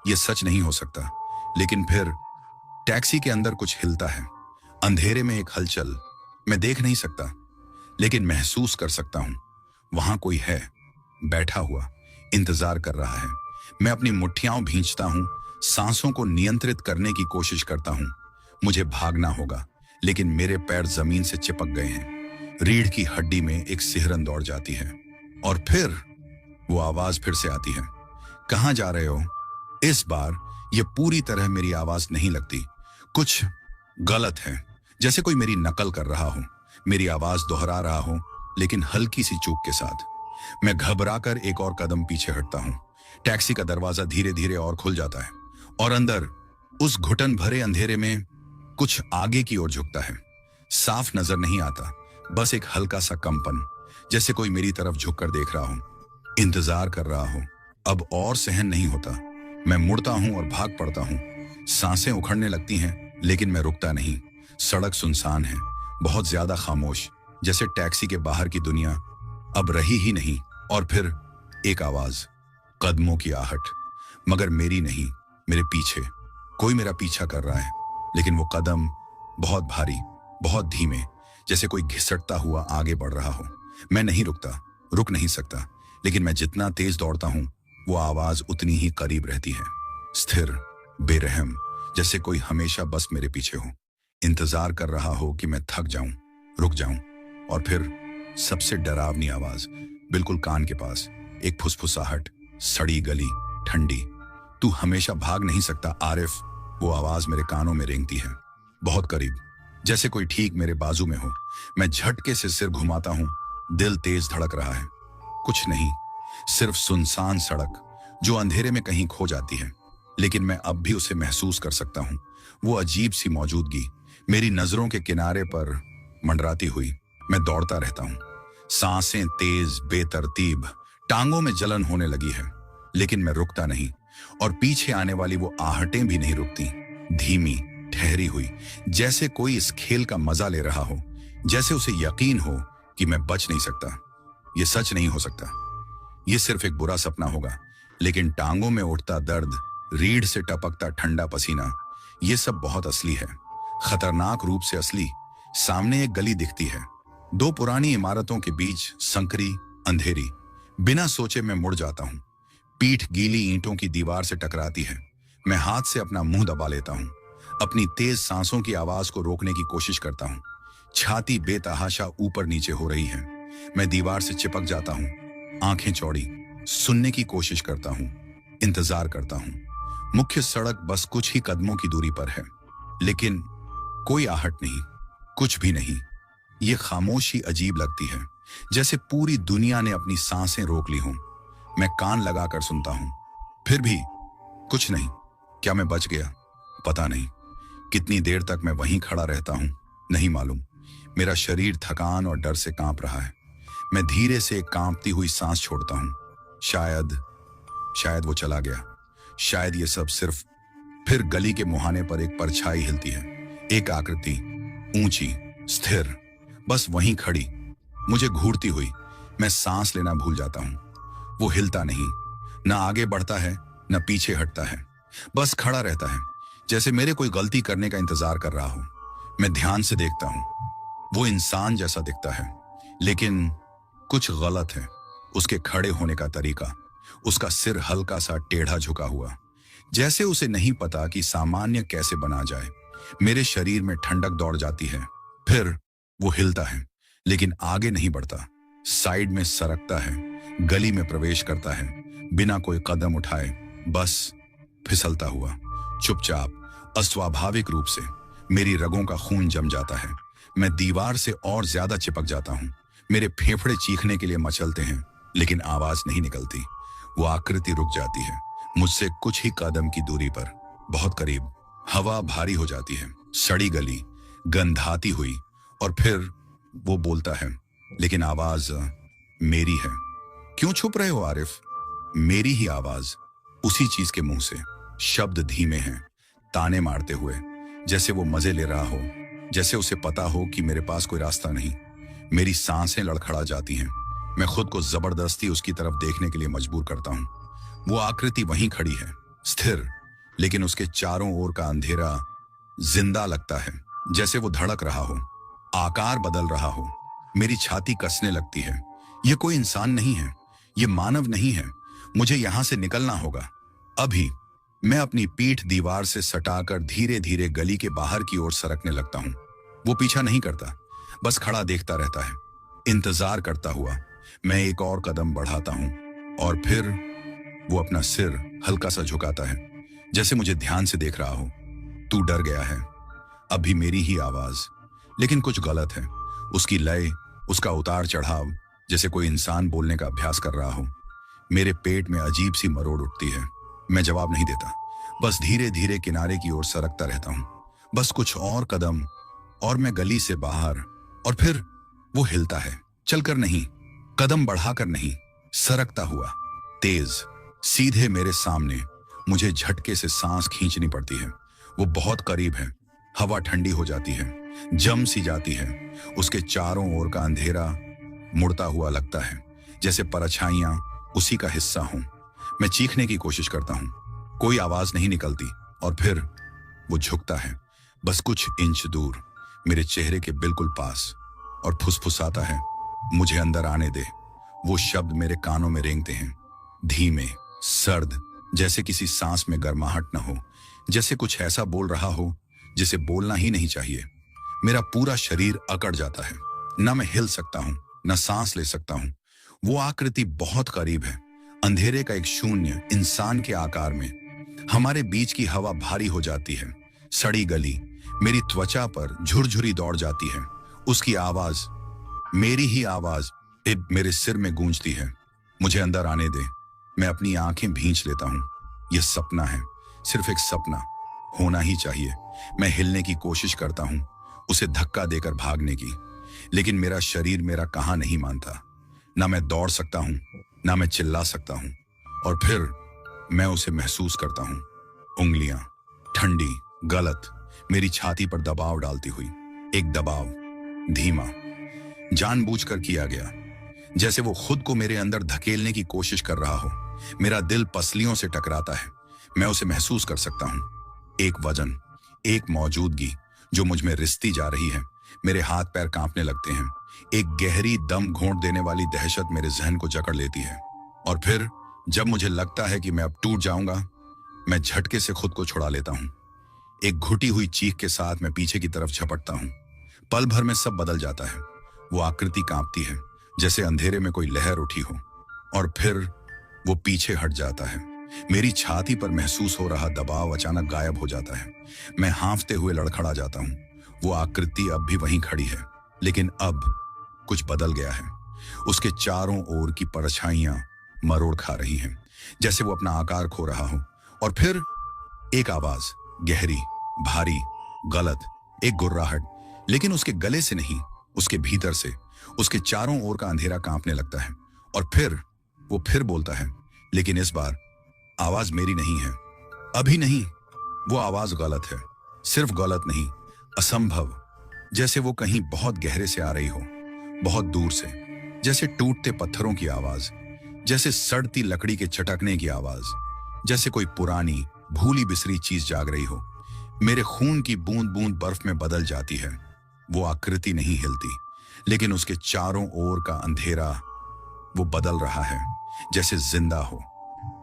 यह सच नहीं हो सकता। लेकिन फिर टैक्सी के अंदर कुछ हिलता है। अंधेरे में एक हलचल। मैं देख नहीं सकता, लेकिन महसूस कर सकता हूं। वहां कोई है, बैठा हुआ, इंतजार कर रहा है। मैं अपनी मुट्ठियां भींचता हूं, सांसों को नियंत्रित करने की कोशिश करता हूं। मुझे भागना होगा, लेकिन मेरे पैर जमीन से चिपक गए हैं। रीढ़ की हड्डी में एक सिहरन दौड़ जाती है। और फिर वो आवाज फिर से आती है, कहां जा रहे हो? इस बार ये पूरी तरह मेरी आवाज नहीं लगती। कुछ गलत है, जैसे कोई मेरी नकल कर रहा हो, मेरी आवाज दोहरा रहा हो, लेकिन हल्की सी चूक के साथ। मैं घबराकर एक और कदम पीछे हटता हूं। टैक्सी का दरवाजा धीरे धीरे और खुल जाता है, और अंदर उस घुटन भरे अंधेरे में कुछ आगे की ओर झुकता है। साफ नजर नहीं आता, बस एक हल्का सा कंपन, जैसे कोई मेरी तरफ झुककर देख रहा हो, इंतजार कर रहा हो। अब और सहन नहीं होता। मैं मुड़ता हूं और भाग पड़ता हूं। सांसें उखड़ने लगती हैं, लेकिन मैं रुकता नहीं। सड़क सुनसान है, बहुत ज्यादा खामोश, जैसे टैक्सी के बाहर की दुनिया अब रही ही नहीं। और फिर एक आवाज, कदमों की आहट, मगर मेरी नहीं, मेरे पीछे। कोई मेरा पीछा कर रहा है, लेकिन वो कदम बहुत भारी, बहुत धीमे, जैसे कोई घिसटता हुआ आगे बढ़ रहा हो। मैं नहीं रुकता, रुक नहीं सकता, लेकिन मैं जितना तेज दौड़ता हूं, वो आवाज उतनी ही करीब रहती है। स्थिर, बेरहम, जैसे कोई हमेशा बस मेरे पीछे हो, इंतजार कर रहा हो कि मैं थक जाऊं, रुक जाऊं। और फिर सबसे डरावनी आवाज, बिल्कुल कान के पास, एक फुसफुसाहट, सड़ी गली, ठंडी। तू हमेशा भाग नहीं सकता आरिफ, वो आवाज मेरे कानों में रेंगती है, बहुत करीब, जैसे कोई ठीक मेरे बाजू में हो। मैं झटके से सिर घुमाता हूं, दिल तेज धड़क रहा है। कुछ नहीं, सिर्फ सुनसान सड़क जो अंधेरे में कहीं खो जाती है, लेकिन मैं अब भी उसे महसूस कर सकता हूं। वो अजीब सी मौजूदगी मेरी नजरों के किनारे पर मंडराती हुई। मैं दौड़ता रहता हूं, सांसें तेज बेतरतीब, टांगों में जलन होने लगी है, लेकिन मैं रुकता नहीं। और पीछे आने वाली वो आहटें भी नहीं रुकती, धीमी, ठहरी हुई, जैसे कोई इस खेल का मजा ले रहा हो, जैसे उसे यकीन हो कि मैं बच नहीं सकता। ये सच नहीं हो सकता, ये सिर्फ एक बुरा सपना होगा। लेकिन टांगों में उठता दर्द, रीढ़ से टपकता ठंडा पसीना, ये सब बहुत असली है, खतरनाक रूप से असली। सामने एक गली दिखती है, दो पुरानी इमारतों के बीच संकरी अंधेरी। बिना सोचे मैं मुड़ जाता हूं, पीठ गीली ईंटों की दीवार से टकराती है। मैं हाथ से अपना मुंह दबा लेता हूं, अपनी तेज सांसों की आवाज को रोकने की कोशिश करता हूं। छाती बेतहाशा ऊपर नीचे हो रही है। मैं दीवार से चिपक जाता हूं, आंखें चौड़ी, सुनने की कोशिश करता हूं, इंतजार करता हूं। मुख्य सड़क बस कुछ ही कदमों की दूरी पर है, लेकिन कोई आहट नहीं, कुछ भी नहीं। ये खामोशी अजीब लगती है, जैसे पूरी दुनिया ने अपनी सांसें रोक ली हों। मैं कान लगाकर सुनता हूं, फिर भी कुछ नहीं। क्या मैं बच गया? पता नहीं। कितनी देर तक मैं वहीं खड़ा रहता हूं, नहीं मालूम। मेरा शरीर थकान और डर से कांप रहा है। मैं धीरे से एक कांपती हुई सांस छोड़ता हूं। शायद वो चला गया। शायद ये सब सिर्फ। फिर गली के मुहाने पर एक परछाई हिलती है, एक आकृति, ऊंची, स्थिर, बस वहीं खड़ी, मुझे घूरती हुई। मैं सांस लेना भूल जाता हूं। वो हिलता नहीं, ना आगे बढ़ता है, ना पीछे हटता है, बस खड़ा रहता है, जैसे मेरे कोई गलती करने का इंतजार कर रहा हो। मैं ध्यान से देखता हूं, वो इंसान जैसा दिखता है, लेकिन कुछ गलत है। उसके खड़े होने का तरीका, उसका सिर हल्का सा टेढ़ा झुका हुआ, जैसे उसे नहीं पता कि सामान्य कैसे बना जाए। मेरे शरीर में ठंडक दौड़ जाती है। फिर वो हिलता है, लेकिन आगे नहीं बढ़ता, साइड में सरकता है, गली में प्रवेश करता है, बिना कोई कदम उठाए, बस फिसलता हुआ, चुपचाप, अस्वाभाविक रूप से। मेरी रगों का खून जम जाता है। मैं दीवार से और ज्यादा चिपक जाता हूं। मेरे फेफड़े चीखने के लिए मचलते हैं, लेकिन आवाज नहीं निकलती। वो आकृति रुक जाती है, मुझसे कुछ ही कदम की दूरी पर, बहुत करीब। हवा भारी हो जाती है, सड़ी गली, गंधाती हुई, और फिर वो बोलता है, लेकिन आवाज मेरी है। क्यों छुप रहे हो आरिफ? मेरी ही आवाज, उसी चीज के मुंह से। शब्द धीमे हैं, ताने मारते हुए, जैसे वो मजे ले रहा हो, जैसे उसे पता हो कि मेरे पास कोई रास्ता नहीं। मेरी सांसें लड़खड़ा जाती हैं। मैं खुद को जबरदस्ती उसकी तरफ देखने के लिए मजबूर करता हूं। वो आकृति वहीं खड़ी है, स्थिर, लेकिन उसके चारों ओर का अंधेरा जिंदा लगता है, जैसे वो धड़क रहा हो, आकार बदल रहा हो। मेरी छाती कसने लगती है। ये कोई इंसान नहीं है, ये मानव नहीं है। मुझे यहां से निकलना होगा, अभी। मैं अपनी पीठ दीवार से सटाकर धीरे धीरे गली के बाहर की ओर सरकने लगता हूं। वो पीछा नहीं करता, बस खड़ा देखता रहता है, इंतजार करता हुआ। मैं एक और कदम बढ़ाता हूं, और फिर वो अपना सिर हल्का सा झुकाता है, जैसे मुझे ध्यान से देख रहा हो। तू डर गया है? अभी मेरी ही आवाज, लेकिन कुछ गलत है। उसकी लय, उसका उतार चढ़ाव, जैसे कोई इंसान बोलने का अभ्यास कर रहा हो। मेरे पेट में अजीब सी मरोड़ उठती है। मैं जवाब नहीं देता, बस धीरे धीरे किनारे की ओर सरकता रहता हूं। बस कुछ और कदम, और मैं गली से बाहर। और फिर वो हिलता है, चलकर नहीं, कदम बढ़ाकर नहीं, सरकता हुआ, तेज, सीधे मेरे सामने। मुझे झटके से सांस खींचनी पड़ती है। वो बहुत करीब है। हवा ठंडी हो जाती है, जम सी जाती है। उसके चारों ओर का अंधेरा मुड़ता हुआ लगता है, जैसे परछाइयां उसी का हिस्सा हों। मैं चीखने की कोशिश करता हूं, कोई आवाज नहीं निकलती। और फिर वो झुकता है, बस कुछ इंच दूर, मेरे चेहरे के बिल्कुल पास, और फुसफुसाता है, मुझे अंदर आने दे। वो शब्द मेरे कानों में रेंगते हैं, धीमे, सर्द, जैसे किसी सांस में गर्माहट न हो, जैसे कुछ ऐसा बोल रहा हो जिसे बोलना ही नहीं चाहिए। मेरा पूरा शरीर अकड़ जाता है, न मैं हिल सकता हूं, न सांस ले सकता हूं। वो आकृति बहुत करीब है, अंधेरे का एक शून्य इंसान के आकार में। हमारे बीच की हवा भारी हो जाती है। सड़ी गली मेरी त्वचा पर झुरझुरी दौड़ जाती है। उसकी आवाज, मेरी ही आवाज मेरे सिर में गूंजती है। मुझे अंदर आने दे। मैं अपनी आंखें भींच लेता हूं। यह सपना है, सिर्फ एक सपना। होना ही चाहिए। मैं हिलने की कोशिश करता हूं, उसे धक्का देकर भागने की, लेकिन मेरा शरीर मेरा कहां नहीं मानता। ना मैं दौड़ सकता हूं, ना मैं चिल्ला सकता हूं। और फिर मैं उसे महसूस करता हूं। उंगलियां ठंडी, गलत, मेरी छाती पर दबाव डालती हुई। एक दबाव, धीमा, जानबूझकर किया गया, जैसे वो खुद को मेरे अंदर धकेलने की कोशिश कर रहा हो। मेरा दिल पसलियों से टकराता है। मैं उसे महसूस कर सकता हूं। एक वजन, एक मौजूदगी जो मुझ में रिसती जा रही है। मेरे हाथ पैर कांपने लगते हैं। एक गहरी दम घोंट देने वाली दहशत मेरे जहन को जकड़ लेती है। और फिर जब मुझे लगता है कि मैं अब टूट जाऊंगा, मैं झटके से खुद को छुड़ा लेता हूं। एक घुटी हुई चीख के साथ मैं पीछे की तरफ झपटता हूं। पल भर में सब बदल जाता है। वो आकृति कांपती है, जैसे अंधेरे में कोई लहर उठी हो, और फिर वो पीछे हट जाता है। मेरी छाती पर महसूस हो रहा दबाव अचानक गायब हो जाता है। मैं हांफते हुए लड़खड़ा जाता हूं। वो आकृति अब भी वहीं खड़ी है, लेकिन अब कुछ बदल गया है। उसके चारों ओर की परछाइयां मरोड़ खा रही हैं, जैसे वो अपना आकार खो रहा हो। और फिर एक आवाज, गहरी, भारी, गलत, एक गुर्राहट, लेकिन उसके गले से नहीं, उसके भीतर से। उसके चारों ओर का अंधेरा कांपने लगता है। और फिर वो फिर बोलता है, लेकिन इस बार आवाज मेरी नहीं है। अभी नहीं। वो आवाज गलत है। सिर्फ गलत नहीं, असंभव। जैसे वो कहीं बहुत गहरे से आ रही हो, बहुत दूर से। जैसे टूटते पत्थरों की आवाज, जैसे सड़ती लकड़ी के चटकने की आवाज, जैसे कोई पुरानी भूली बिसरी चीज जाग रही हो। मेरे खून की बूंद बूंद बर्फ में बदल जाती है। वो आकृति नहीं हिलती, लेकिन उसके चारों ओर का अंधेरा, वो बदल रहा है, जैसे जिंदा हो।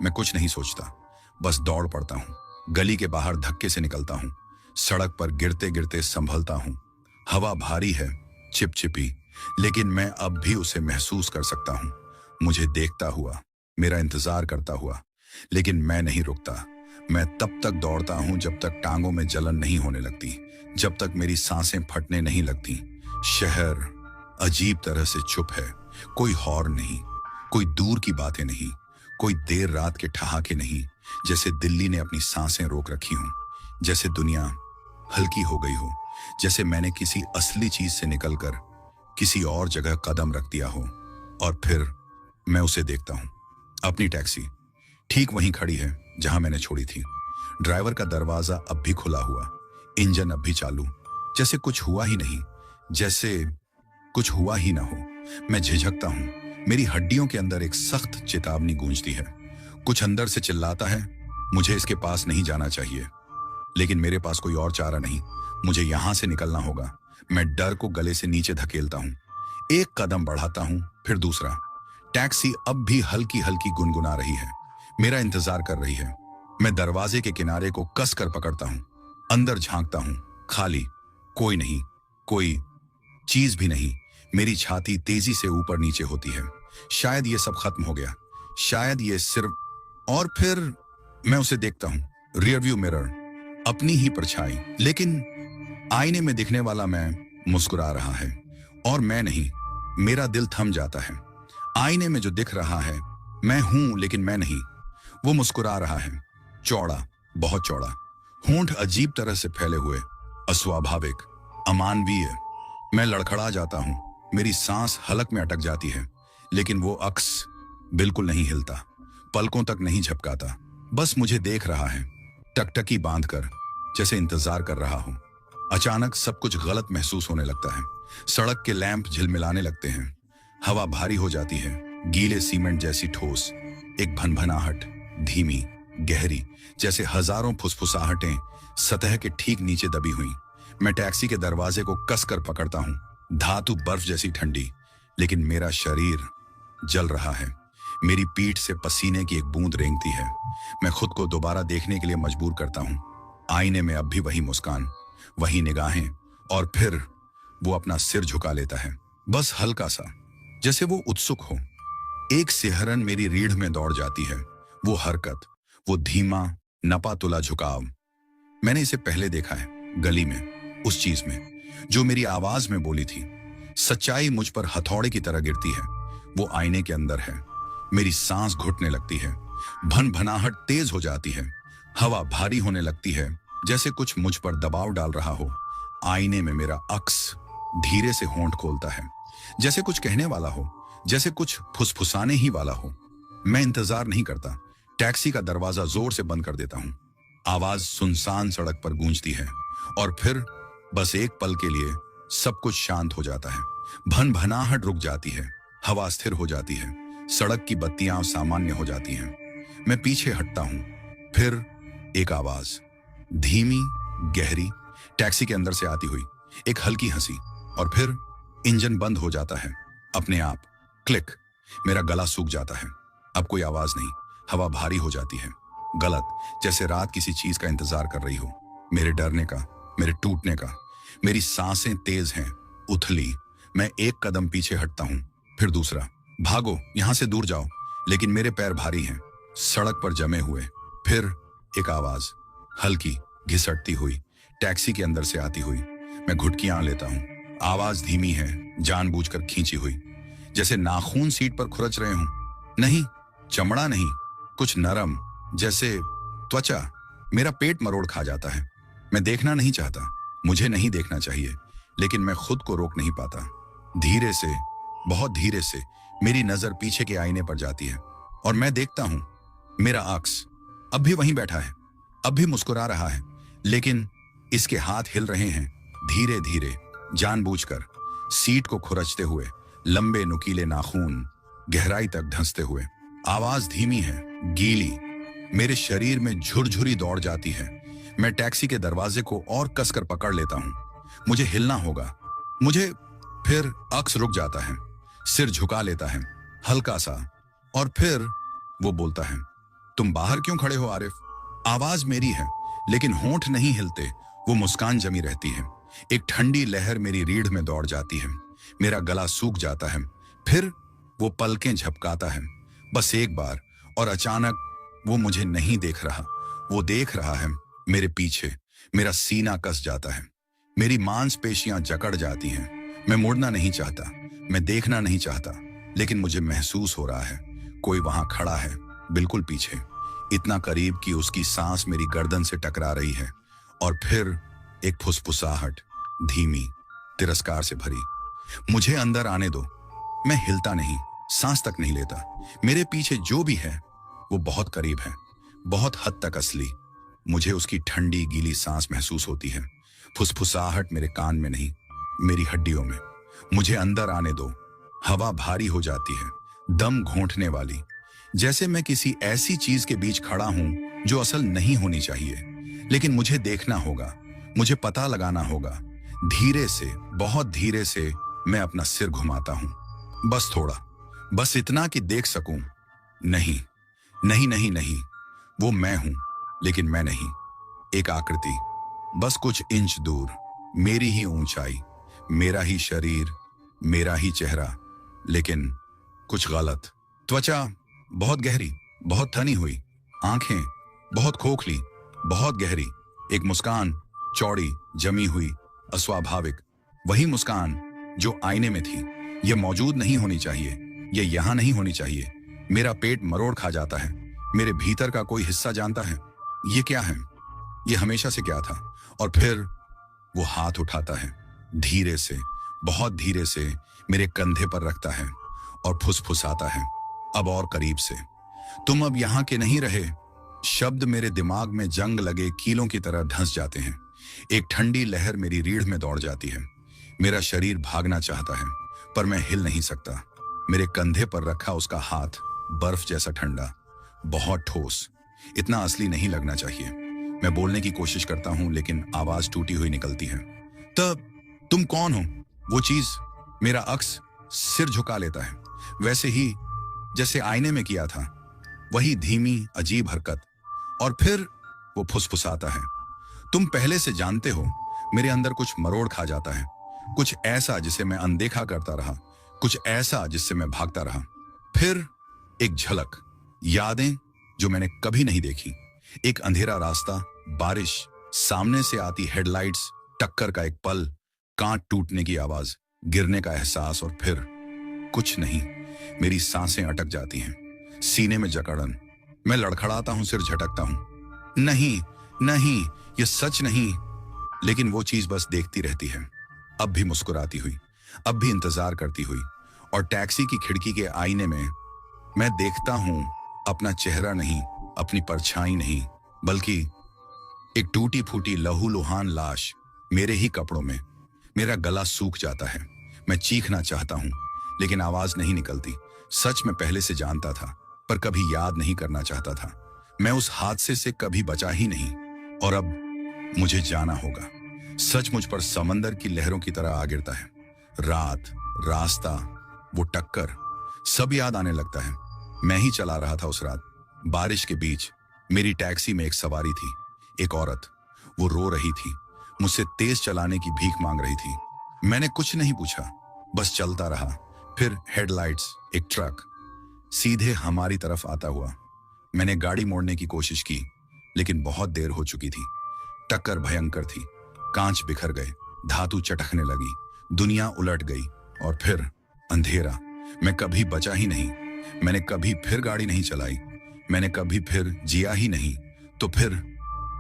मैं कुछ नहीं सोचता, बस दौड़ पड़ता हूं। गली के बाहर धक्के से निकलता हूं। सड़क पर गिरते गिरते संभलता हूं। हवा भारी है, चिपचिपी, लेकिन मैं अब भी उसे महसूस कर सकता हूं। मुझे देखता हुआ, मेरा इंतजार करता हुआ। लेकिन मैं नहीं रुकता। मैं तब तक दौड़ता हूं जब तक टांगों में जलन नहीं होने लगती, जब तक मेरी सांसें फटने नहीं लगती। शहर अजीब तरह से चुप है। कोई हॉर्न नहीं, कोई दूर की बातें नहीं, कोई देर रात के ठहाके नहीं। जैसे दिल्ली ने अपनी सांसें रोक रखी हों, जैसे दुनिया हल्की हो गई हो, जैसे मैंने किसी असली चीज से निकलकर किसी और जगह कदम रख दिया हो। और फिर मैं उसे देखता हूं। अपनी टैक्सी ठीक वहीं खड़ी है जहां मैंने छोड़ी थी। ड्राइवर का दरवाजा अब भी खुला हुआ, इंजन अब भी चालू, जैसे कुछ हुआ ही नहीं, जैसे कुछ हुआ ही ना हो। मैं झिझकता हूं। मेरी हड्डियों के अंदर एक सख्त चेतावनी गूंजती है। कुछ अंदर से चिल्लाता है, मुझे इसके पास नहीं जाना चाहिए। लेकिन मेरे पास कोई और चारा नहीं। मुझे यहां से निकलना होगा। मैं डर को गले से नीचे धकेलता हूं। एक कदम बढ़ाता हूं, फिर दूसरा। टैक्सी अब भी हल्की हल्की गुनगुना रही है, मेरा इंतजार कर रही है। मैं दरवाजे के किनारे को कस कर पकड़ता हूं। अंदर झांकता हूं, खाली, कोई नहीं, कोई चीज भी नहीं। मेरी छाती तेजी से ऊपर नीचे होती है। शायद ये सब खत्म हो गया, शायद ये सिर्फ। और फिर मैं उसे देखता हूं, रियर व्यू मिरर, अपनी ही परछाई, लेकिन आईने में दिखने वाला मैं मुस्कुरा रहा है, और मैं नहीं। मेरा दिल थम जाता है। आईने में जो दिख रहा है मैं हूं, लेकिन मैं नहीं। वो मुस्कुरा रहा है, चौड़ा, बहुत चौड़ा, होंठ अजीब तरह से फैले हुए, अस्वाभाविक, अमानवीय। मैं लड़खड़ा जाता हूं। मेरी सांस हलक में अटक जाती है, लेकिन वो अक्स बिल्कुल नहीं हिलता, पलकों तक नहीं झपकाता, बस मुझे देख रहा है, टकटकी बांधकर, जैसे इंतजार कर रहा हूं। अचानक सब कुछ गलत महसूस होने लगता है। सड़क के लैंप झिलमिलाने लगते हैं। हवा भारी हो जाती है, गीले सीमेंट जैसी ठोस। एक भनभनाहट, धीमी, गहरी, जैसे हजारों फुसफुसाहटें सतह के ठीक नीचे दबी हुई। मैं टैक्सी के दरवाजे को कसकर पकड़ता हूं। धातु बर्फ जैसी ठंडी, लेकिन मेरा शरीर जल रहा है। मेरी पीठ से पसीने की एक बूंद रेंगती है। मैं खुद को दोबारा देखने के लिए मजबूर करता हूं। आईने में अब भी वही मुस्कान, वही निगाहें, और फिर वो अपना सिर झुका लेता है, बस हल्का सा, जैसे वो उत्सुक हो। एक सिहरन मेरी रीढ़ में दौड़ जाती है। वो हरकत, वो धीमा, नपा तुला झुकाव। मैंने इसे पहले देखा है, गली में, उस चीज में जो मेरी आवाज में बोली थी। सच्चाई मुझ पर हथौड़े की तरह गिरती है। वो आईने के अंदर है। मेरी सांस घुटने लगती है, भनभनाहट तेज हो जाती है, हवा भारी होने लगती है, जैसे कुछ मुझ पर दबाव डाल रहा हो। आईने में मेरा अक्स धीरे से होंठ खोलता है, जैसे कुछ कहने वाला हो, जैसे कुछ फुसफुसाने ही वाला हो। मैं इंतजार नहीं करता, टैक्सी का दरवाजा जोर से बंद कर देता हूं। आवाज सुनसान सड़क पर गूंजती है और फिर बस एक पल के लिए सब कुछ शांत हो जाता है। भनभनाहट रुक जाती है, हवा स्थिर हो जाती है, सड़क की बत्तियां सामान्य हो जाती हैं। मैं पीछे हटता हूं, फिर एक आवाज, धीमी, गहरी, टैक्सी के अंदर से आती हुई, एक हल्की हंसी, और फिर इंजन बंद हो जाता है अपने आप। क्लिक। मेरा गला सूख जाता है। अब कोई आवाज नहीं। हवा भारी हो जाती है, गलत, जैसे रात किसी चीज का इंतजार कर रही हो, मेरे डरने का, मेरे टूटने का। मेरी सांसें तेज हैं, उथली। मैं एक कदम पीछे हटता हूं, फिर दूसरा। भागो, यहां से दूर जाओ। लेकिन मेरे पैर भारी हैं, सड़क पर जमे हुए। फिर एक आवाज, हल्की, घिसटती हुई, टैक्सी के अंदर से आती हुई। मैं घुटकियां लेता हूं। आवाज धीमी है, जानबूझकर खींची हुई, जैसे नाखून सीट पर खुरच रहे हों। नहीं, चमड़ा नहीं, कुछ नरम, जैसे त्वचा। मेरा पेट मरोड़ खा जाता है। मैं देखना नहीं चाहता, मुझे नहीं देखना चाहिए, लेकिन मैं खुद को रोक नहीं पाता। धीरे से, बहुत धीरे से मेरी नजर पीछे के आईने पर जाती है और मैं देखता हूं मेरा अक्स अब भी वहीं बैठा है, अब भी मुस्कुरा रहा है, लेकिन इसके हाथ हिल रहे हैं, धीरे धीरे, जानबूझकर, सीट को खुरचते हुए, लंबे नुकीले नाखून गहराई तक धंसते हुए। आवाज धीमी है, गीली। मेरे शरीर में झुरझुरी दौड़ जाती है। मैं टैक्सी के दरवाजे को और कसकर पकड़ लेता हूं। मुझे हिलना होगा, मुझे। फिर अक्स रुक जाता है, सिर झुका लेता है, हल्का सा, और फिर वो बोलता है, तुम बाहर क्यों खड़े हो आरिफ? आवाज मेरी है, लेकिन होंठ नहीं हिलते। वो मुस्कान जमी रहती है। एक ठंडी लहर मेरी रीढ़ में दौड़ जाती है। मेरा गला सूख जाता है। फिर वो पलकें झपकाता है, बस एक बार, और अचानक वो मुझे नहीं देख रहा। वो देख रहा है मेरे पीछे। मेरा सीना कस जाता है, मेरी मांसपेशियां जकड़ जाती हैं। मैं मुड़ना नहीं चाहता, मैं देखना नहीं चाहता, लेकिन मुझे महसूस हो रहा है कोई वहां खड़ा है, बिल्कुल पीछे, इतना करीब कि उसकी सांस मेरी गर्दन से टकरा रही है। और फिर एक फुसफुसाहट, धीमी, तिरस्कार से भरी, मुझे अंदर आने दो। मैं हिलता नहीं, सांस तक नहीं लेता। मेरे पीछे जो भी है वो बहुत करीब है, बहुत हद तक असली। मुझे उसकी ठंडी गीली सांस महसूस होती है। फुसफुसाहट मेरे कान में नहीं, मेरी हड्डियों में। मुझे अंदर आने दो। हवा भारी हो जाती है, दम घोंटने वाली, जैसे मैं किसी ऐसी चीज के बीच खड़ा हूं जो असल नहीं होनी चाहिए। लेकिन मुझे देखना होगा, मुझे पता लगाना होगा। धीरे से, बहुत धीरे से मैं अपना सिर घुमाता हूं, बस थोड़ा, बस इतना कि देख सकूं। नहीं, नहीं, नहीं, नहीं, वो मैं हूं, लेकिन मैं नहीं। एक आकृति, बस कुछ इंच दूर, मेरी ही ऊंचाई, मेरा ही शरीर, मेरा ही चेहरा, लेकिन कुछ गलत। त्वचा बहुत गहरी, बहुत थनी हुई, आंखें बहुत खोखली, बहुत गहरी, एक मुस्कान चौड़ी, जमी हुई, अस्वाभाविक, वही मुस्कान जो आईने में थी। यह मौजूद नहीं होनी चाहिए, यह यहां नहीं होनी चाहिए। मेरा पेट मरोड़ खा जाता है। मेरे भीतर का कोई हिस्सा जानता है ये क्या है, ये हमेशा से क्या था। और फिर वो हाथ उठाता है, धीरे से, बहुत धीरे से मेरे कंधे पर रखता है और फुसफुसाता है, अब और करीब से, तुम अब यहां के नहीं रहे। शब्द मेरे दिमाग में जंग लगे कीलों की तरह धंस जाते हैं। एक ठंडी लहर मेरी रीढ़ में दौड़ जाती है। मेरा शरीर भागना चाहता है, पर मैं हिल नहीं सकता। मेरे कंधे पर रखा उसका हाथ बर्फ जैसा ठंडा, बहुत ठोस, इतना असली नहीं लगना चाहिए। मैं बोलने की कोशिश करता हूं, लेकिन आवाज टूटी हुई निकलती है। तब तुम कौन हो? वो चीज, मेरा अक्स सिर झुका लेता है, वैसे ही जैसे आईने में किया था, वही धीमी अजीब हरकत। और फिर वो फुसफुसाता है, तुम पहले से जानते हो। मेरे अंदर कुछ मरोड़ खा जाता है, कुछ ऐसा जिसे मैं अनदेखा करता रहा, कुछ ऐसा जिससे मैं भागता रहा। फिर एक झलक, यादें जो मैंने कभी नहीं देखी, एक अंधेरा रास्ता, बारिश, सामने से आती हेडलाइट्स, टक्कर का एक पल, कांच टूटने की आवाज, गिरने का एहसास और फिर कुछ नहीं। मेरी सांसें अटक जाती हैं, सीने में जकड़न। मैं लड़खड़ाता हूं, सिर झटकता हूं। नहीं, नहीं, ये सच नहीं। लेकिन वो चीज बस देखती रहती है, अब भी मुस्कुराती हुई, अब भी इंतजार करती हुई। और टैक्सी की खिड़की के आईने में मैं देखता हूं अपना चेहरा नहीं, अपनी परछाई नहीं, बल्कि एक टूटी फूटी लहूलुहान लाश मेरे ही कपड़ों में। मेरा गला सूख जाता है, मैं चीखना चाहता हूं लेकिन आवाज नहीं निकलती। सच में पहले से जानता था, पर कभी याद नहीं करना चाहता था। मैं उस हादसे से कभी बचा ही नहीं, और अब मुझे जाना होगा। सच मुझ पर समंदर की लहरों की तरह आ गिरता है। रात, रास्ता, वो टक्कर, सब याद आने लगता है। मैं ही चला रहा था उस रात, बारिश के बीच। मेरी टैक्सी में एक सवारी थी, एक औरत। वो रो रही थी, मुझसे तेज चलाने की भीख मांग रही थी। मैंने कुछ नहीं पूछा, बस चलता रहा। फिर हेडलाइट्स, एक ट्रक सीधे हमारी तरफ आता हुआ। मैंने गाड़ी मोड़ने की कोशिश की, लेकिन बहुत देर हो चुकी थी। टक्कर भयंकर थी, कांच बिखर गए, धातु चटकने लगी, दुनिया उलट गई। और फिर अंधेरा। मैं कभी बचा ही नहीं। मैंने कभी फिर गाड़ी नहीं चलाई, मैंने कभी फिर जिया ही नहीं। तो फिर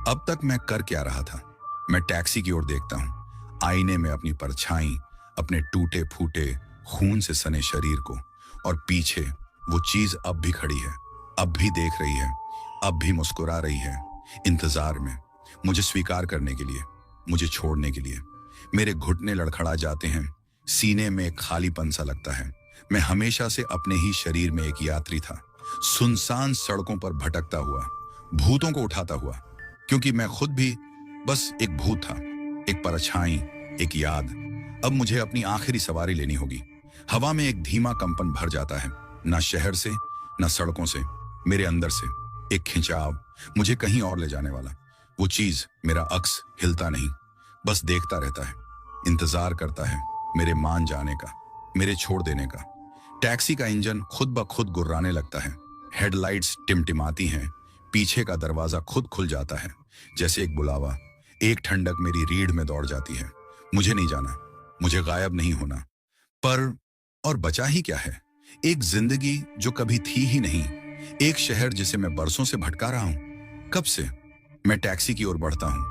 अब तक मैं कर क्या रहा था? मैं टैक्सी की ओर देखता हूं, आईने में अपनी परछाई, अपने टूटे फूटे खून से सने शरीर को। और पीछे वो चीज अब भी खड़ी है, अब भी देख रही है, अब भी मुस्कुरा रही है, इंतजार में, मुझे स्वीकार करने के लिए, मुझे छोड़ने के लिए। मेरे घुटने लड़खड़ा जाते हैं, सीने में एक खालीपन सा लगता है। मैं हमेशा से अपने ही शरीर में एक यात्री था, सुनसान सड़कों पर भटकता हुआ, भूतों को उठाता हुआ। क्योंकि मैं खुद भी बस एक भूत था, एक परछाई, एक याद। अब मुझे अपनी आखिरी सवारी लेनी होगी। हवा में एक धीमा कंपन भर जाता है, ना शहर से, ना सड़कों से, मेरे अंदर से एक खिंचाव, मुझे कहीं और ले जाने वाला। वो चीज, मेरा अक्स, हिलता नहीं, बस देखता रहता है, इंतजार करता है मेरे मान जाने का, मेरे छोड़ देने का। टैक्सी का इंजन खुद ब खुद गुर्राने लगता है, हेडलाइट्स टिमटिमाती हैं, पीछे का दरवाजा खुद खुल जाता है, जैसे एक बुलावा। एक ठंडक मेरी रीढ़ में दौड़ जाती है। मुझे नहीं जाना, मुझे गायब नहीं होना। पर और बचा ही क्या है? एक जिंदगी जो कभी थी ही नहीं, एक शहर जिसे मैं बरसों से भटका रहा हूं। कब से? मैं टैक्सी की ओर बढ़ता हूं,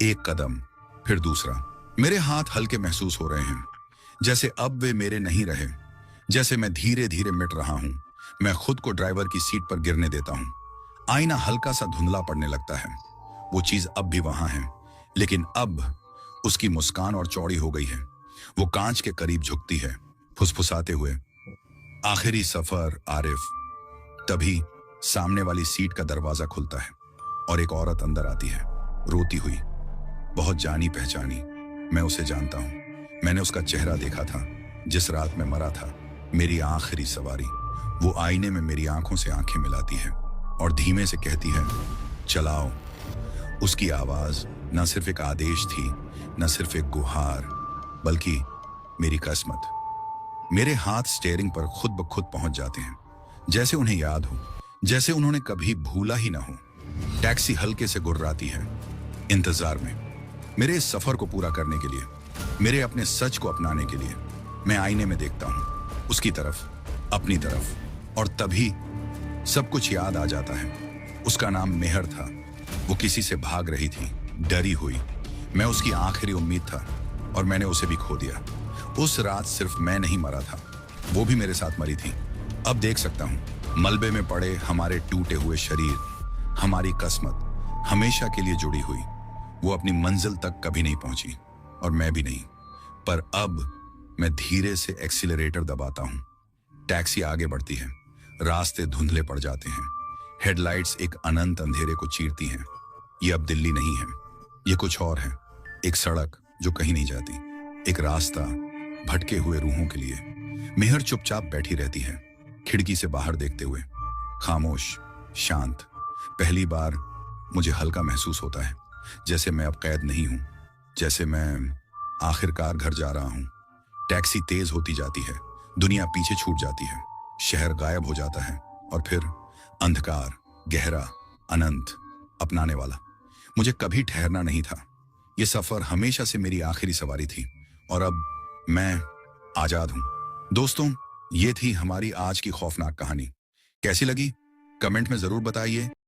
एक कदम, फिर दूसरा। मेरे हाथ हल्के महसूस हो रहे हैं, जैसे अब वे मेरे नहीं रहे, जैसे मैं धीरे धीरे मिट रहा हूं। मैं खुद को ड्राइवर की सीट पर गिरने देता हूं। आईना हल्का सा धुंधला पड़ने लगता है। वो चीज अब भी वहां है, लेकिन अब उसकी मुस्कान और चौड़ी हो गई है। वो कांच के करीब झुकती है, फुसफुसाते हुए, आखिरी सफर आरिफ। तभी सामने वाली सीट का दरवाजा खुलता है और एक औरत अंदर आती है, रोती हुई, बहुत जानी पहचानी। मैं उसे जानता हूं, मैंने उसका चेहरा देखा था जिस रात में मरा था। मेरी आखिरी सवारी। वो आईने में मेरी आंखों से आंखें मिलाती है और धीमे से कहती है, चलाओ। उसकी आवाज न सिर्फ एक आदेश थी, न सिर्फ एक गुहार, बल्कि मेरी किस्मत। मेरे हाथ स्टीयरिंग पर खुद ब खुद पहुंच जाते हैं, जैसे उन्हें याद हो, जैसे उन्होंने कभी भूला ही ना हो। टैक्सी हल्के से गुर्राती है, इंतजार में, मेरे इस सफर को पूरा करने के लिए, मेरे अपने सच को अपनाने के लिए। मैं आईने में देखता हूं, उसकी तरफ, अपनी तरफ, और तभी सब कुछ याद आ जाता है। उसका नाम मेहर था। वो किसी से भाग रही थी, डरी हुई। मैं उसकी आखिरी उम्मीद था और मैंने उसे भी खो दिया। उस रात सिर्फ मैं नहीं मरा था, वो भी मेरे साथ मरी थी। अब देख सकता हूं, मलबे में पड़े हमारे टूटे हुए शरीर, हमारी किस्मत हमेशा के लिए जुड़ी हुई। वो अपनी मंजिल तक कभी नहीं पहुंची और मैं भी नहीं। पर अब मैं धीरे से एक्सीलरेटर दबाता हूं। टैक्सी आगे बढ़ती है, रास्ते धुंधले पड़ जाते हैं, हेडलाइट्स एक अनंत अंधेरे को चीरती हैं। ये अब दिल्ली नहीं है, ये कुछ और है। एक सड़क जो कहीं नहीं जाती, एक रास्ता भटके हुए रूहों के लिए। मेहर चुपचाप बैठी रहती है, खिड़की से बाहर देखते हुए, खामोश, शांत। पहली बार मुझे हल्का महसूस होता है, जैसे मैं अब कैद नहीं हूं, जैसे मैं आखिरकार घर जा रहा हूं। टैक्सी तेज होती जाती है, दुनिया पीछे छूट जाती है, शहर गायब हो जाता है, और फिर अंधकार, गहरा, अनंत। अपनाने वाला। मुझे कभी ठहरना नहीं था। ये सफर हमेशा से मेरी आखिरी सवारी थी और अब मैं आजाद हूं। दोस्तों, ये थी हमारी आज की खौफनाक कहानी। कैसी लगी? कमेंट में जरूर बताइए।